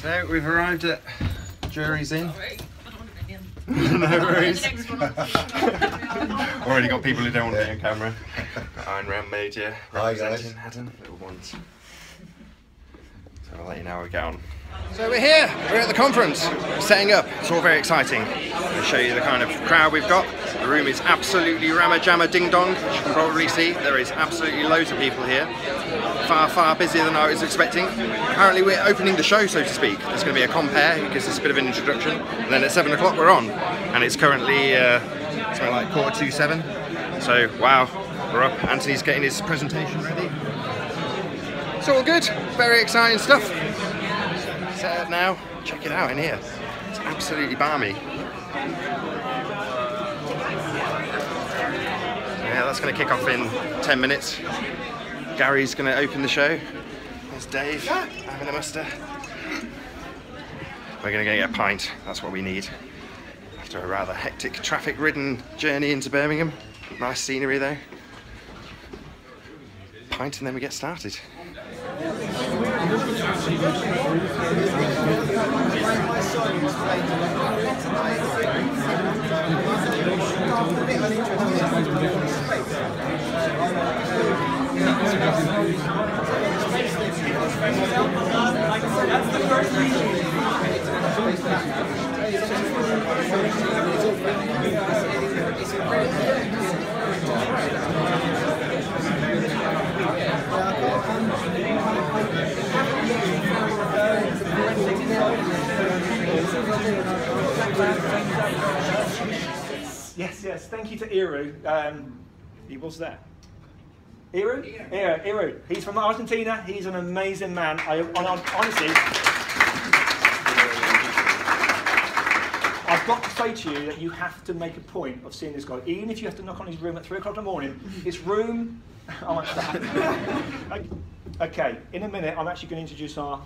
So we've arrived at Jury's Inn. No worries. Already got people who don't want to be on camera. Got Iron Round Major representing Haddon, little ones. So I'll let you know how we get on. So we're here, we're at the conference, we're setting up, it's all very exciting. I'll show you the kind of crowd we've got. The room is absolutely rammer jammer ding dong, as you can probably see. There is absolutely loads of people here. Far busier than I was expecting. Apparently we're opening the show, so to speak. There's going to be a compere, who gives us a bit of an introduction, and then at 7 o'clock we're on. And it's currently something like 7:15. So wow, we're up. Anthony's getting his presentation ready. It's all good, very exciting stuff. Set up now, check it out in here. It's absolutely balmy. Yeah, that's going to kick off in 10 minutes. Gary's going to open the show. There's Dave having a muster. We're going to go get a pint, that's what we need. After a rather hectic traffic-ridden journey into Birmingham. Nice scenery though. Pint and then we get started. Yes, thank you to Iru. He was there. Iru? Yeah, Iru. He's from Argentina. He's an amazing man. Honestly, I've got to say to you that you have to make a point of seeing this guy, even if you have to knock on his room at 3 o'clock in the morning. His room, I like that. Okay, in a minute, I'm actually going to introduce our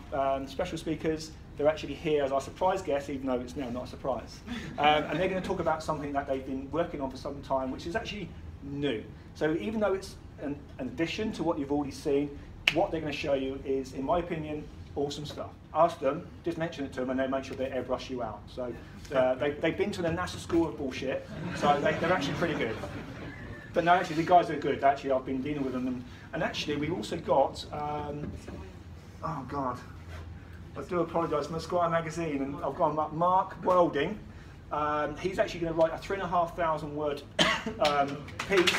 special speakers. They're actually here as our surprise guests, even though it's now not a surprise. And they're going to talk about something that they've been working on for some time, which is actually new. So even though it's an addition to what you've already seen, what they're going to show you is, in my opinion, awesome stuff. Ask them, just mention it to them, and they make sure they airbrush you out. So they've been to the NASA School of Bullshit, so they're actually pretty good. But no, actually, the guys are good. Actually, I've been dealing with them. And actually, we've also got, oh God, I do apologise, from Esquire magazine, and I've got Mark Welding. He's actually going to write a 3,500 word piece.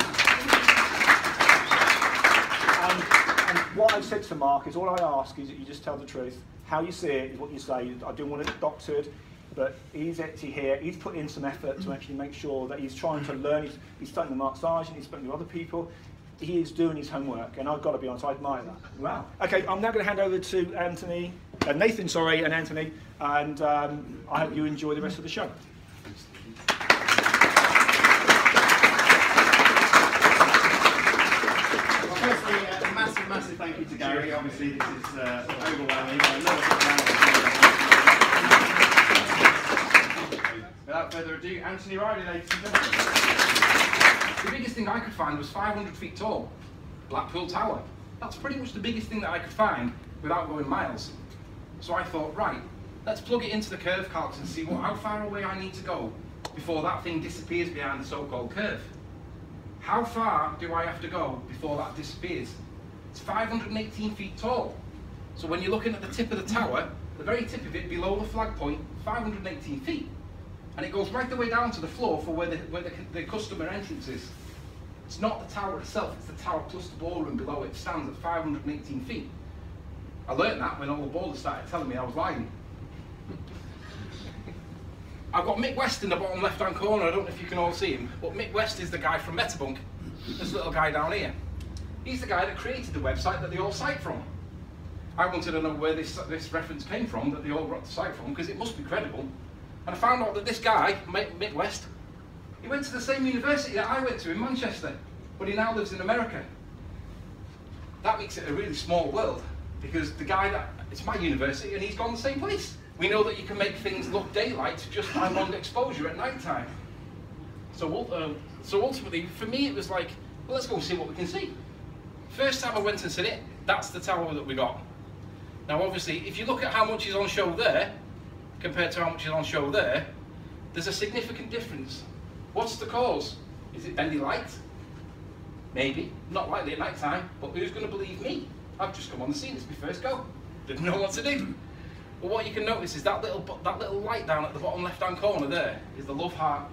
And what I've said to Mark is, all I ask is that you just tell the truth. How you see it is what you say. I don't want it doctored, but he's actually here. He's put in some effort to actually make sure that he's trying to learn. He's studying the Mark Sargent, he's spoken to other people. He is doing his homework, and I've got to be honest, I admire that. Wow. Okay, I'm now going to hand over to Nathan, and Anthony, and I hope you enjoy the rest of the show. Well, firstly, a massive thank you to Gary. Obviously, this is overwhelming. Without further ado, Anthony Riley, ladies and gentlemen. The biggest thing I could find was 500 feet tall, Blackpool Tower. That's pretty much the biggest thing that I could find without going miles. So I thought, right, let's plug it into the curve calcs and see how far away I need to go before that thing disappears behind the so-called curve. How far do I have to go before that disappears? It's 518 feet tall. So when you're looking at the tip of the tower, the very tip of it below the flag point, 518 feet. And it goes right the way down to the floor for where the customer entrance is. It's not the tower itself, it's the tower plus the ballroom below it stands at 518 feet. I learned that when all the ballers started telling me I was lying. I've got Mick West in the bottom left-hand corner. I don't know if you can all see him, but Mick West is the guy from Metabunk, this little guy down here. He's the guy that created the website that they all cite from. I wanted to know where this reference came from, that they all got the site from, because it must be credible. And I found out that this guy, Mick West, he went to the same university that I went to in Manchester, but he now lives in America. That makes it a really small world, because the guy it's my university and he's gone the same place. We know that you can make things look daylight just by long exposure at night time. So ultimately, for me, it was like, well, let's go and see what we can see. First time I went and seen it, that's the tower that we got. Now obviously, if you look at how much is on show there, compared to how much is on show there, there's a significant difference. What's the cause? Is it bendy light? Maybe. Not likely at night time, but who's going to believe me? I've just come on the scene, it's my first go. Didn't know what to do. But what you can notice is that little light down at the bottom left-hand corner there is the love heart.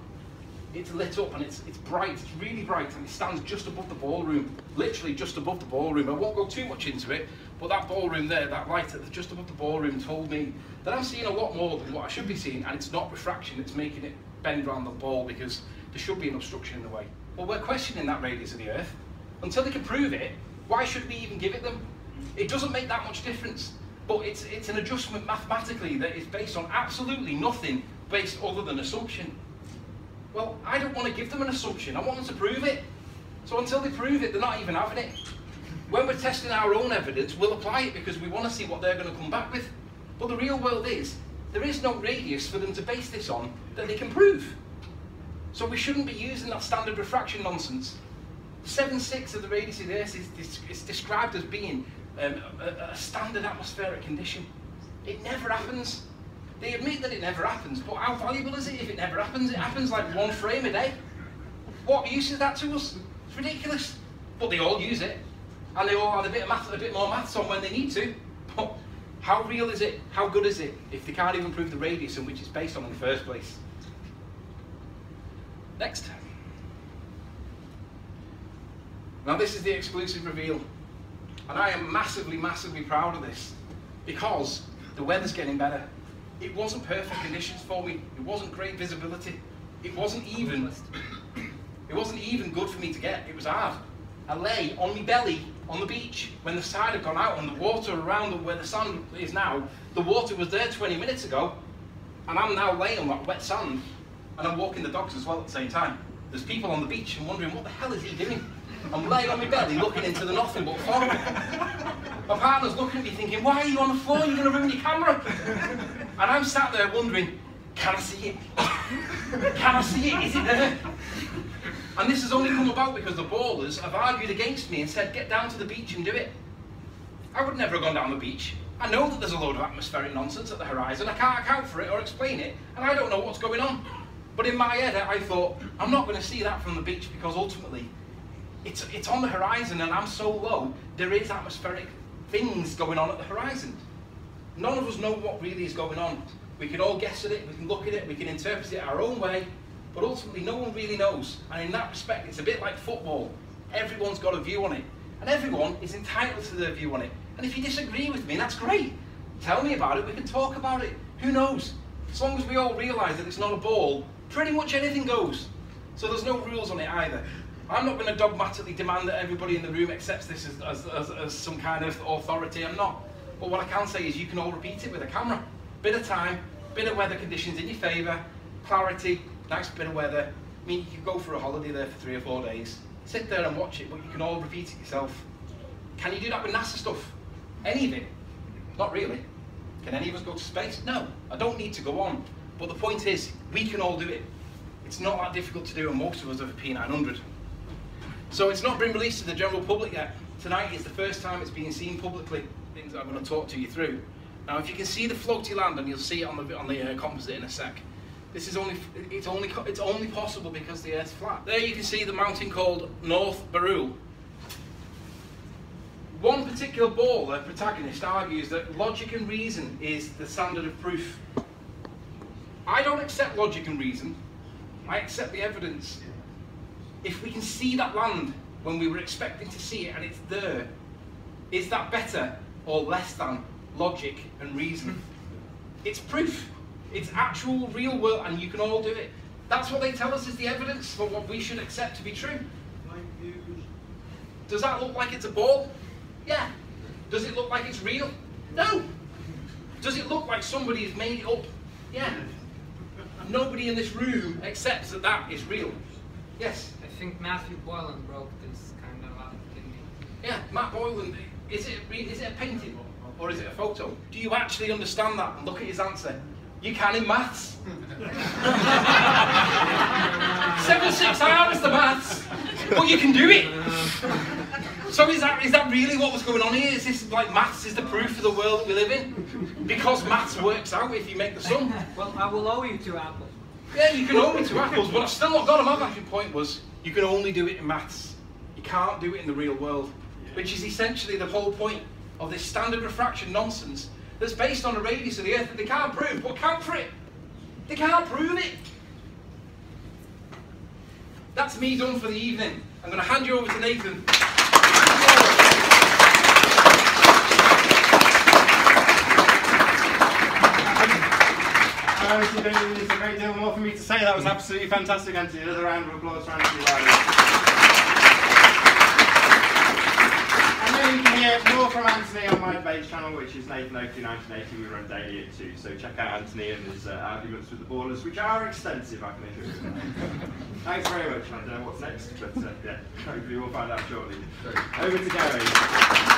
It's lit up and it's bright, it's really bright, and it stands just above the ballroom, literally just above the ballroom. I won't go too much into it, but that ballroom there, that light just above the ballroom told me that I'm seeing a lot more than what I should be seeing, and it's not refraction, it's making it bend around the ball because there should be an obstruction in the way. Well, we're questioning that radius of the Earth. Until they can prove it, why should we even give it them? It doesn't make that much difference, but it's an adjustment mathematically that is based on absolutely nothing based other than assumption. Well, I don't want to give them an assumption, I want them to prove it. So until they prove it, they're not even having it. When we're testing our own evidence, we'll apply it because we want to see what they're going to come back with. But the real world is, there is no radius for them to base this on that they can prove. So we shouldn't be using that standard refraction nonsense. 7/6 of the radius of the Earth is described as being a standard atmospheric condition. It never happens. They admit that it never happens, but how valuable is it if it never happens? It happens like 1 frame a day. What use is that to us? It's ridiculous. But they all use it, and they all add a bit more maths on when they need to. But how real is it? How good is it if they can't even prove the radius in which it's based on in the first place? Next. Now this is the exclusive reveal, and I am massively, massively proud of this because the weather's getting better. It wasn't perfect conditions for me. It wasn't great visibility. It wasn't even good for me to get. It was hard. I lay on my belly on the beach when the tide had gone out and the water around where the sand is now, the water was there 20 minutes ago, and I'm now laying on that wet sand, and I'm walking the dogs as well at the same time. There's people on the beach and wondering, what the hell is he doing? I'm laying on my belly looking into the nothing but fog. My partner's looking at me thinking, why are you on the floor? You're going to ruin your camera. And I'm sat there wondering, can I see it? Can I see it? Is it there? And this has only come about because the ballers have argued against me and said, get down to the beach and do it. I would never have gone down the beach. I know that there's a load of atmospheric nonsense at the horizon. I can't account for it or explain it, and I don't know what's going on. But in my head, I thought, I'm not going to see that from the beach because ultimately, it's on the horizon and I'm so low, there is atmospheric things going on at the horizon. None of us know what really is going on. We can all guess at it, we can look at it, we can interpret it our own way, but ultimately no one really knows. And in that respect, it's a bit like football. Everyone's got a view on it, and everyone is entitled to their view on it. And if you disagree with me, that's great. Tell me about it, we can talk about it. Who knows? As long as we all realise that it's not a ball, pretty much anything goes. So there's no rules on it either. I'm not going to dogmatically demand that everybody in the room accepts this as some kind of authority. I'm not. But what I can say is you can all repeat it with a camera. Bit of time, bit of weather conditions in your favour, clarity, nice bit of weather. I mean, you could go for a holiday there for 3 or 4 days. Sit there and watch it, but you can all repeat it yourself. Can you do that with NASA stuff? Any of it? Not really. Can any of us go to space? No, I don't need to go on. But the point is, we can all do it. It's not that difficult to do, and most of us have a P900. So it's not been released to the general public yet. Tonight is the first time it's being seen publicly, things that I'm going to talk to you through. Now if you can see the floaty land, and you'll see it on the composite in a sec, this is it's only possible because the Earth's flat. There you can see the mountain called North Barul. One particular baller, protagonist, argues that logic and reason is the standard of proof. I don't accept logic and reason, I accept the evidence. If we can see that land when we were expecting to see it and it's there, is that better or less than logic and reason? It's proof. It's actual real world, and you can all do it. That's what they tell us is the evidence for what we should accept to be true. Does that look like it's a ball? Yeah. Does it look like it's real? No. Does it look like somebody has made it up? Yeah. Nobody in this room accepts that that is real. Yes? I think Matthew Boylan broke this kind of up, didn't he? Yeah, Matt Boylan. Is it a painting or is it a photo? Do you actually understand that? And look at his answer. You can in maths. 7/6 I understand the maths, but you can do it. So is that really what was going on here? Is this like maths is the proof of the world that we live in? Because maths works out if you make the sum. Well, I will owe you 2 apples. Yeah, you can owe me 2 apples, but I've still not got them. My actual point was, you can only do it in maths. You can't do it in the real world, which is essentially the whole point of this standard refraction nonsense that's based on a radius of the Earth that they can't prove. But count for it. They can't prove it. That's me done for the evening. I'm going to hand you over to Nathan. I honestly don't think there's a great deal more for me to say. That was absolutely fantastic, Anthony. Another round of applause for Anthony Riley. And then you can hear more from Anthony on my debate channel, which is Nathan Oakley 1980. We run daily at 2, so check out Anthony and his arguments with the ballers, which are extensive, I can assure you. Thanks very much. I don't know what's next, but yeah, hopefully we'll find out shortly. Over to Gary.